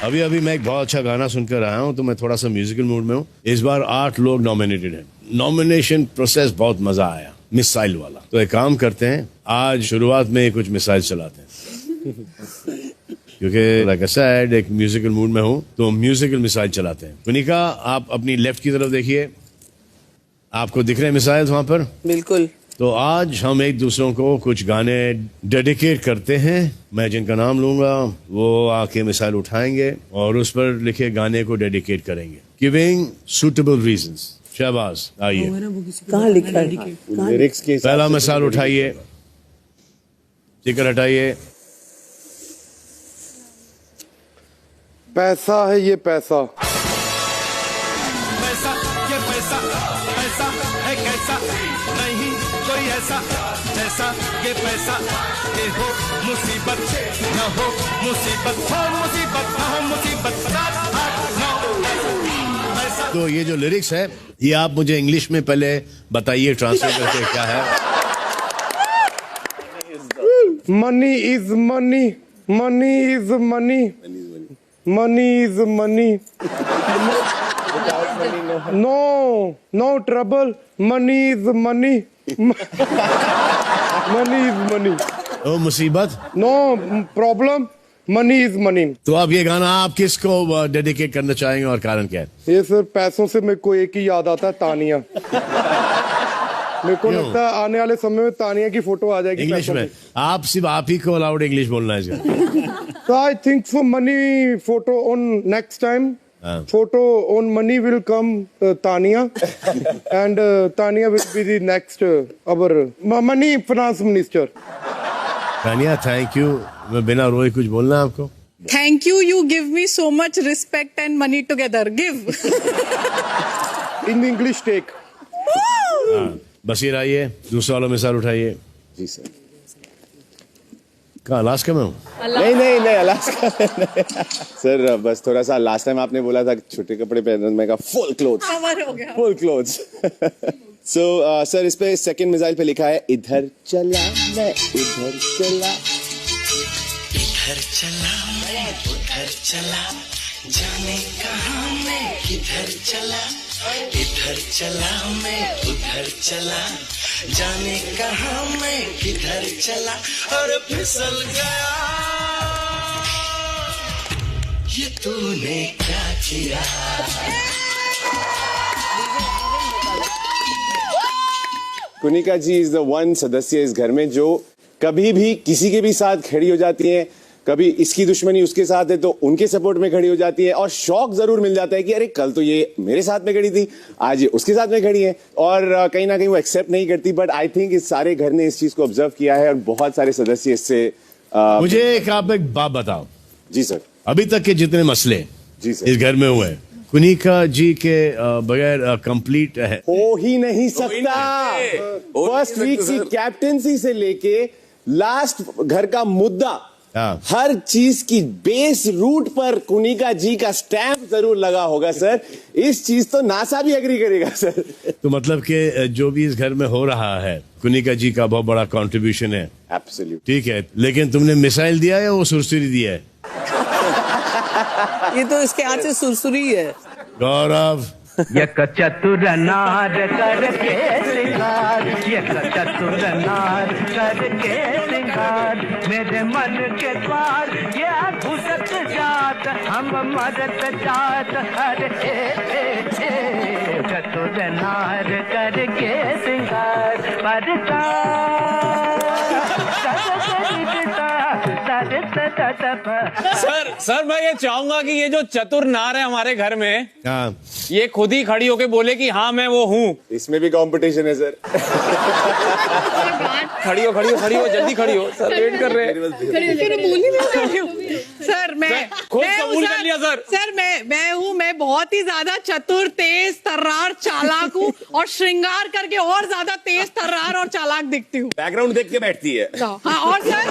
अभी अभी मैं एक बहुत अच्छा गाना सुनकर आया हूँ, तो मैं थोड़ा सा म्यूजिकल मूड में हूँ। इस बार 8 लोग नॉमिनेटेड हैं। नॉमिनेशन प्रोसेस बहुत मजा आया, मिसाइल वाला। तो एक काम करते हैं, आज शुरुआत में कुछ मिसाइल चलाते हैं क्योंकि लाइक आई सेड एक म्यूजिकल मूड में हूँ, तो म्यूजिकल मिसाइल चलाते हैं। कुनिका, आप अपनी लेफ्ट की तरफ देखिए, आपको दिख रहे हैं मिसाइल वहां पर? बिल्कुल। तो आज हम एक दूसरों को कुछ गाने डेडिकेट करते हैं। मैं जिनका नाम लूंगा वो आके मिसाइल उठाएंगे और उस पर लिखे गाने को डेडिकेट करेंगे, गिविंग सुटेबल रीजंस। शहबाज आइए। कहाँ लिखा है? लिरिक्स के पहला मिसाइल उठाइए, टिकट हटाइए। पैसा है ये पैसा, पैसा ये पैसा, पैसा है कैसा, नहीं कोई ऐसा, ऐसा ये पैसा। ये हो मुसीबत न हो मुसीबत, हो मुसीबत न हो मुसीबत, 7 8 9 पैसा। तो ये जो लिरिक्स है, ये आप मुझे इंग्लिश में पहले बताइए ट्रांसलेट करके क्या है। Money is money, money is money, money is money, no no trouble, money is money, money is money, oh मुसीबत, no problem, money is money. तो अब ये गाना आप किसको डेडिकेट करना चाहेंगे और कारण क्या है? ये सर पैसों से मेरे को एक ही याद आता है, तानिया। मेरे को लगता है आने वाले समय में तानिया की फोटो आ जाएगी इंग्लिश में। आप सिर्फ आप ही को अलाउड इंग्लिश बोलना है इसका। So I think so many photo on next time. Photo on money will come Tania, and Tania will be the next our money finance minister. Tania, thank you. मैं बिना रोए कुछ बोलना है आपको? Thank you. You give me so much respect and money together. Give. In the English take. Bashir आइए, दूसरा वाला मिसाल उठाइए। जी सर। कहाँ, अलास्का में हूँ? नहीं नहीं नहीं, अलास्का सर बस थोड़ा सा लास्ट टाइम आपने बोला था छोटे कपड़े पहनने, मैं कहा फुल क्लोथ्स, Cover हो गया। Full clothes. सो सर इस पे सेकंड मिसाइल पे लिखा है, इधर चला मैं उधर चला, इधर चला मैं उधर चला, जाने कहाँ मैं किधर चला, इधर चला मैं उधर चला, जाने कहाँ मैं किधर चला, और फिसल गया। ये तूने क्या किया? कुनिका जी इज द वन सदस्य इस घर में जो कभी भी किसी के भी साथ खड़ी हो जाती है। कभी इसकी दुश्मनी उसके साथ है तो उनके सपोर्ट में खड़ी हो जाती है, और शौक जरूर मिल जाता है कि अरे कल तो ये मेरे साथ में खड़ी थी, आज ये उसके साथ में खड़ी है, और कहीं ना कहीं वो एक्सेप्ट नहीं करती। बट आई थिंक इस सारे घर ने इस चीज को ऑब्जर्व किया है और बहुत सारे सदस्य इससे मुझे आप एक बात बताओ। जी सर। अभी तक के जितने मसले जी सर इस घर में हुए, कुनिका जी के बगैर कंप्लीट है? हो ही नहीं सकता। फर्स्ट वीक की कैप्टेंसी से लेके लास्ट घर का मुद्दा, हर चीज की बेस रूट पर कुनिका जी का स्टैंप जरूर लगा होगा सर। इस चीज तो नासा भी एग्री करेगा सर। तो मतलब कि जो भी इस घर में हो रहा है, कुनिका जी का बहुत बड़ा कंट्रीब्यूशन है। एब्सोल्यूट। ठीक है, लेकिन तुमने मिसाइल दिया है या वो सुरसुरी दिया है? ये तो इसके हाथ से सुरसुरी है। गौरव, एक चतुर नार करके श्रृंगार, एक चतुर नार करके श्रृंगार, मेरे मन के द्वार ये घुसत जात, हम मरत जात, अरे चतुर नार करके श्रृंगार, पड़ता सर मैं ये चाहूंगा कि ये जो चतुर नार है हमारे घर में, ये खुद ही खड़ी होके बोले कि हाँ मैं वो हूँ। इसमें भी कंपटीशन है सर। खड़ी हो जल्दी खड़ी हो सर, वेट कर रहे हैं। सर मैं खुद कबूल कर लिया सर। सर मैं बहुत ही ज्यादा चतुर, तेज तर्रार, चालाक हूँ, और श्रृंगार करके और ज्यादा तेज तर्रार और चालाक दिखती हूँ। बैकग्राउंड देख के बैठती है। हाँ, और सर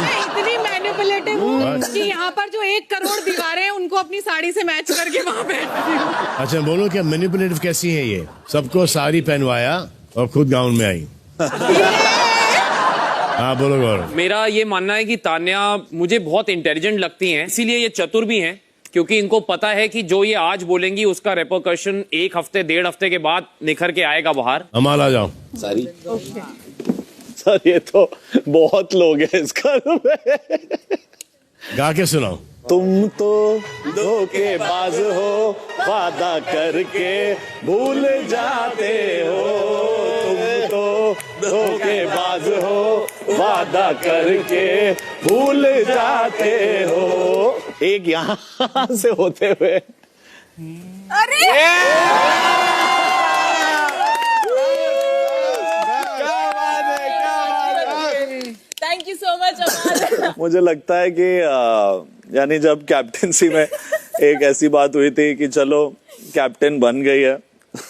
मैं इतनी मैनिपुलेटिव हूँ कि यहाँ पर जो 1 करोड़ दीवारें हैं उनको अपनी साड़ी से मैच करके वहाँ बैठती हूँ। अच्छा बोलो, क्या मैनिपुलेटिव कैसी है ये? सबको साड़ी पहनवाया और खुद गाउन में आई। हाँ बोलो गौरव। मेरा ये मानना है कि तान्या मुझे बहुत इंटेलिजेंट लगती हैं, इसीलिए ये चतुर भी हैं, क्योंकि इनको पता है कि जो ये आज बोलेंगी उसका रेपरकशन 1 हफ्ते 1.5 हफ्ते के बाद निखर के आएगा बाहर। अमाल आ जाओ। सारी सर ये तो बहुत लोग हैं इसका। गा के सुनाओ। तुम तो धोखेबाज हो, वादा करके भूल जाते हो। तुम तो धोखेबाज हो, वादा करके भूल जाते हो। एक यहाँ से होते हुए अरे थैंक यू सो मच अमाल। मुझे लगता है कि यानी जब कैप्टेंसी में एक ऐसी बात हुई थी कि चलो कैप्टन बन गई है,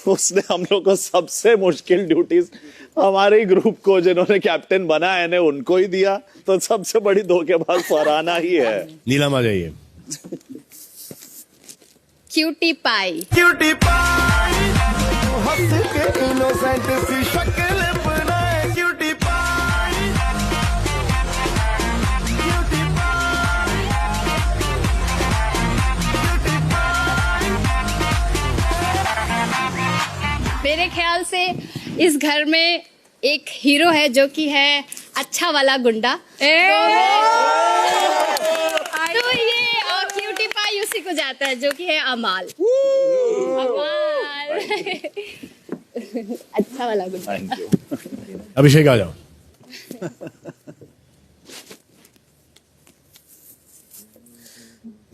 उसने हम लोग को सबसे मुश्किल ड्यूटीज हमारे ही ग्रुप को जिन्होंने कैप्टन बना है ने उनको ही दिया, तो सबसे बड़ी धोखेबाज फरहाना ही है। नीलम आ जाइए। Cutie pie. क्यूटी पाई हंस के इनोसेंट सी शक्ल बनाए। Cutie pie, cutie pie, cutie pie. मेरे ख्याल से इस घर में एक हीरो है जो कि है अच्छा वाला गुंडा। तो ये और क्यूटी पाई उसी को जाता है जो कि है अमाल। अमाल अच्छा वाला गुंडा। अभिषेक आ जाओ।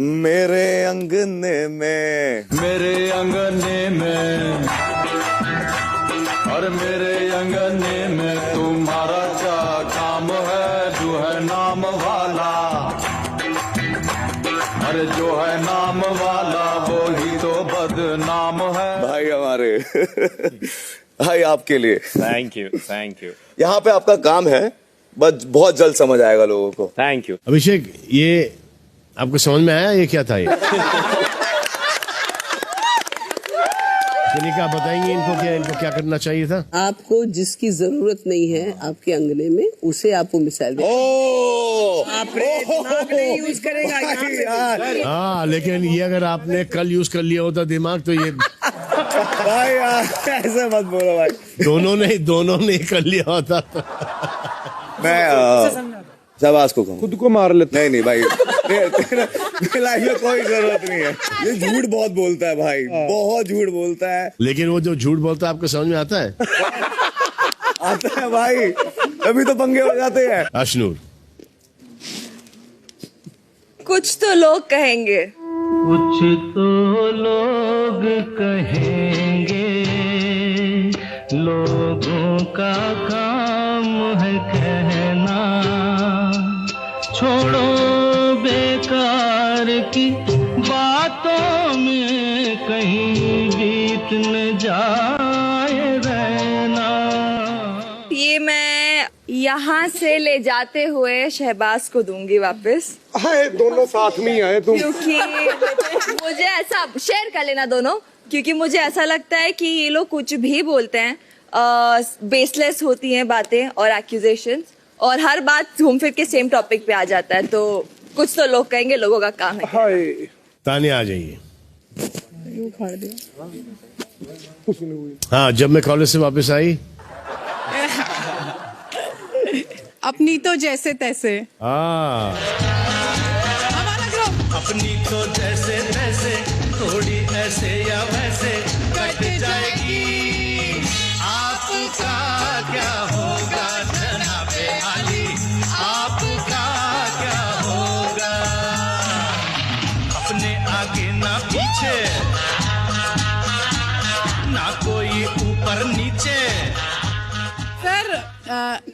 मेरे अंगने में, मेरे अंगने में और मेरे अंगने में तुम्हारा क्या काम है? जो है नाम वाला, अरे जो है नाम वाला वो ही तो बदनाम है। भाई हमारे भाई आपके लिए थैंक यू, थैंक यू, यहाँ पे आपका काम है, बस बहुत जल्द समझ आएगा लोगों को। Thank you. अभिषेक, ये आपको समझ में आया ये क्या था? ये कनिका बताएंगे इनको क्या करना चाहिए था? आपको जिसकी जरूरत नहीं है आपके अंगने में, उसे आप वो मिसाइल दें। दिमाग नहीं यूज करेगा यहाँ पे। हाँ, लेकिन ये अगर आपने कल यूज कर लिया होता दिमाग तो ये भाई ऐसे मत बोलो भाई। दोनों ने कर लिया होता। मैं शाबाश को कहूँ, खुद को मार लेते। नहीं भाई, तेरे लाइफ में कोई जरूरत नहीं है। ये झूठ बहुत बोलता है भाई, बहुत झूठ बोलता है। लेकिन वो जो झूठ बोलता है आपको समझ में आता है? आता है भाई, तभी तो पंगे हो जाते हैं। अशनूर। कुछ तो लोग कहेंगे, कुछ तो लोग कहेंगे, लोगों का काम है कहना। छोड़ो बेकार की बातों में कहीं बीत न जाए रहना। ये मैं यहाँ से ले जाते हुए शहबाज को दूंगी वापस। हाय, दोनों साथ में ही आए तुम। क्योंकि मुझे ऐसा शेयर कर लेना दोनों, क्योंकि मुझे ऐसा लगता है कि ये लोग कुछ भी बोलते हैं, बेसलेस होती हैं बातें और एक्यूजेशंस, और हर बात घूम फिर के सेम टॉपिक पे आ जाता है। तो कुछ तो लोग कहेंगे, लोगों का काम है। हाय, तानिया आ जाइए। हाँ, जब मैं कॉलेज से वापस आई अपनी तो जैसे तैसे। अपनी तो जैसे तैसे, थोड़ी ऐसे या वैसे कट जाएगी। आपका क्या होगा जनाबे आली, आपका क्या होगा? अपने आगे ना पीछे, ना कोई ऊपर नीचे। सर,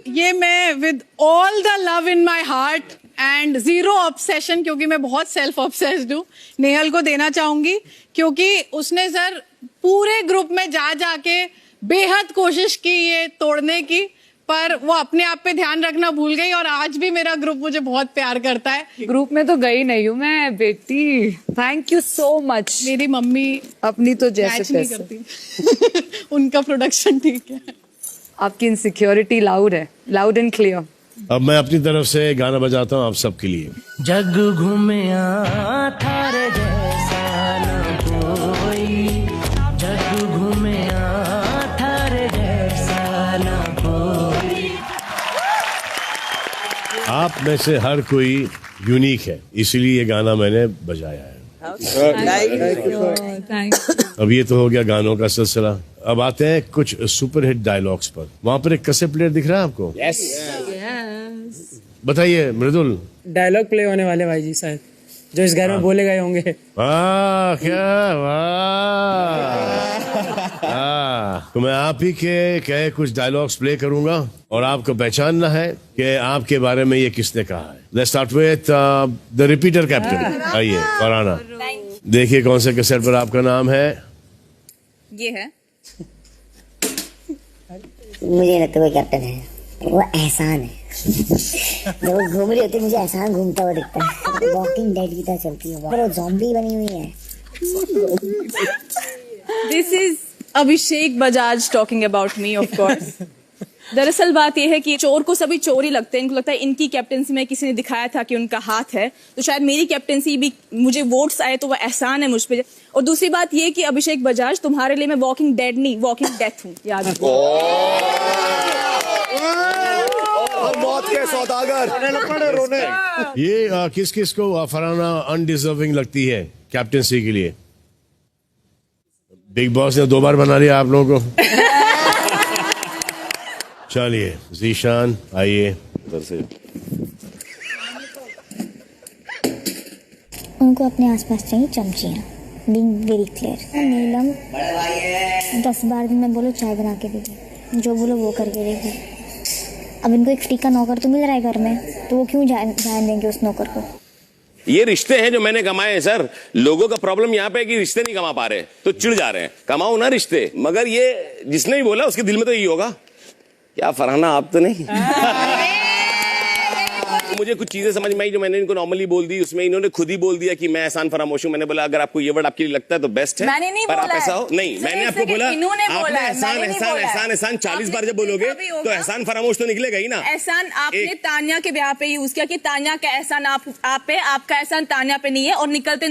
ये मैं with all the love in my heart and zero obsession, क्योंकि मैं बहुत सेल्फ ऑब्सेस्ड हूँ, नेहल को देना चाहूंगी। क्योंकि उसने सर पूरे ग्रुप में जाके बेहद कोशिश की ये तोड़ने की, पर वो अपने आप पे ध्यान रखना भूल गई, और आज भी मेरा ग्रुप मुझे बहुत प्यार करता है। ग्रुप में तो गई नहीं हूँ मैं बेटी। Thank you so much. मेरी मम्मी अपनी तो जैसे मैच नहीं तैसे। करती। उनका प्रोडक्शन ठीक है। आपकी इनसिक्योरिटी लाउड है, लाउड एंड क्लियर। अब मैं अपनी तरफ से गाना बजाता हूँ आप सबके लिए। जग घूमिया थारे जैसे आप में से हर कोई यूनिक है, इसलिए ये गाना मैंने बजाया है। अब ये तो हो गया गानों का सिलसिला। अब आते हैं कुछ सुपरहिट डायलॉग्स पर। वहां पर एक कैसेट प्लेयर दिख रहा है आपको? यस। बताइए मृदुल। डायलॉग प्ले होने वाले भाई जी शायद, जो इस घर में बोले गए होंगे। वाह क्या वाह। तो मैं आप ही के कहे कुछ डायलॉग्स प्ले करूंगा और आपको पहचानना है कि आपके बारे में ये किसने कहा है। Let's start with the repeater captain. आइए फरहाना, देखिए कौन से कैसेट पर आपका नाम है। ये है। मुझे लगता है वो कैप्टन है, वो एहसान है। जब वो घूम रही होती है मुझे एहसान घूमता हुआ दिखता है, वॉकिंग डेड की तरह चलती है, पर वो ज़ॉम्बी बनी हुई है। This is Abhishek Bajaj talking about me of course. दरअसल बात यह है कि चोर को सभी चोर ही लगते हैं। इनको लगता है इनकी कैप्टेंसी में किसी ने दिखाया था कि उनका हाथ है, तो शायद मेरी कैप्टेंसी भी मुझे वोट्स आए तो वो एहसान है मुझ पे। और दूसरी बात ये कि अभिषेक बजाज तुम्हारे लिए मैं वॉकिंग डेड नहीं वॉकिंग डेथ हूँ, याद रखो। मौत के सौदागर रोने। ये किस किस को फरहाना अनडिजर्विंग लगती है कैप्टेंसी के लिए? बिग बॉस ने 2 बार बना लिया आप लोगों को। चलिए जीशान आइए उधर से। उनको अपने आसपास चाहिए चमचियाँ, बीइंग वेरी क्लियर। नीलम 10 बार दिन में बोलो चाय बना के देगी, जो बोलो वो करके देगी। अब इनको एक फ्री का नौकर तो मिल रहा है घर में, तो वो क्यों जान देंगे उस नौकर को? ये रिश्ते हैं जो मैंने कमाए हैं सर। लोगों का प्रॉब्लम यहाँ पे है कि रिश्ते नहीं कमा पा रहे तो चिढ़ जा रहे हैं। कमाओ ना रिश्ते। मगर ये जिसने भी बोला उसके दिल में तो यही होगा, क्या फरहाना आप तो नहीं। मुझे कुछ चीजें समझ में आई जो मैंने इनको नॉर्मली बोल दी, उसमें इन्होंने खुद ही बोल दिया कि मैं एहसान फरामोश हूं। मैंने बोला अगर आपको ये वर्ड आपके लिए लगता है तो बेस्ट है, मैंने नहीं पर बोला आप ऐसा हो नहीं। है। मैंने आपको बोला आपने एहसान मैंने एहसान एहसान एहसान 40 बार जब बोलोगे तो एहसान फरामोश तो निकलेगा ही ना। एहसान आपने तान्या के ब्याह पे यूज किया कि तान्या का एहसान आप पे, आपका एहसान तान्या पे नहीं है, और निकलते